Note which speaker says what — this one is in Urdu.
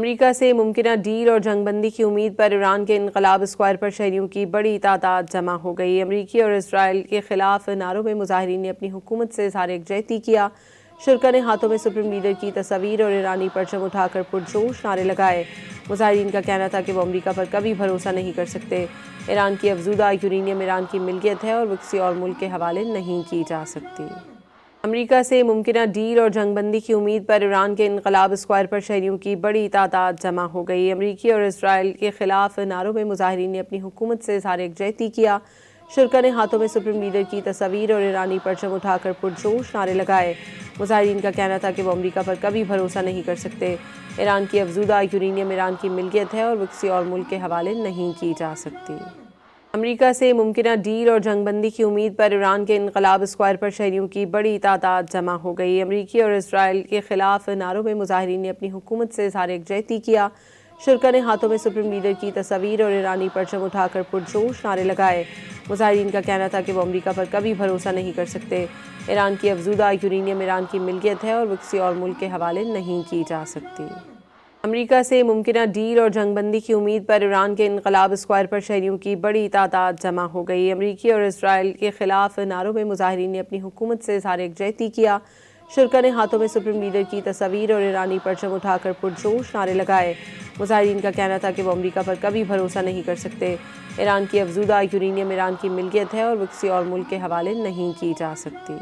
Speaker 1: امریکہ سے ممکنہ ڈیل اور جنگ بندی کی امید پر ایران کے انقلاب اسکوائر پر شہریوں کی بڑی تعداد جمع ہو گئی۔ امریکی اور اسرائیل کے خلاف نعروں میں مظاہرین نے اپنی حکومت سے اظہار یکجہتی کیا۔ شرکاء نے ہاتھوں میں سپریم لیڈر کی تصاویر اور ایرانی پرچم اٹھا کر پرجوش نعرے لگائے۔ مظاہرین کا کہنا تھا کہ وہ امریکہ پر کبھی بھروسہ نہیں کر سکتے۔ ایران کی افزودہ یورینیم ایران کی ملکیت ہے اور وہ کسی اور ملک کے حوالے نہیں کی جا سکتی۔ امریکہ سے ممکنہ ڈیل اور جنگ بندی کی امید پر ایران کے انقلاب اسکوائر پر شہریوں کی بڑی تعداد جمع ہو گئی۔ امریکی اور اسرائیل کے خلاف نعروں میں مظاہرین نے اپنی حکومت سے اظہار یکجہتی کیا۔ شرکاء نے ہاتھوں میں سپریم لیڈر کی تصاویر اور ایرانی پرچم اٹھا کر پرجوش نعرے لگائے۔ مظاہرین کا کہنا تھا کہ وہ امریکہ پر کبھی بھروسہ نہیں کر سکتے۔ ایران کی افزودہ یورینیم ایران کی ملکیت ہے اور وہ کسی اور ملک کے حوالے نہیں کی جا سکتی۔ امریکہ سے ممکنہ ڈیل اور جنگ بندی کی امید پر ایران کے انقلاب اسکوائر پر شہریوں کی بڑی تعداد جمع ہو گئی۔ امریکی اور اسرائیل کے خلاف نعروں میں مظاہرین نے اپنی حکومت سے اظہار یکجہتی کیا۔ شرکاء نے ہاتھوں میں سپریم لیڈر کی تصاویر اور ایرانی پرچم اٹھا کر پرجوش نعرے لگائے۔ مظاہرین کا کہنا تھا کہ وہ امریکہ پر کبھی بھروسہ نہیں کر سکتے۔ ایران کی افزودہ یورینیم ایران کی ملکیت ہے اور وہ کسی اور ملک کے حوالے نہیں کی جا سکتی۔ امریکہ سے ممکنہ ڈیل اور جنگ بندی کی امید پر ایران کے انقلاب اسکوائر پر شہریوں کی بڑی تعداد جمع ہو گئی۔ امریکی اور اسرائیل کے خلاف نعروں میں مظاہرین نے اپنی حکومت سے اظہار یکجہتی کیا۔ شرکاء نے ہاتھوں میں سپریم لیڈر کی تصاویر اور ایرانی پرچم اٹھا کر پرجوش نعرے لگائے۔ مظاہرین کا کہنا تھا کہ وہ امریکہ پر کبھی بھروسہ نہیں کر سکتے۔ ایران کی افزودہ یورینیم ایران کی ملکیت ہے اور وہ کسی اور ملک کے حوالے نہیں کی جا سکتی۔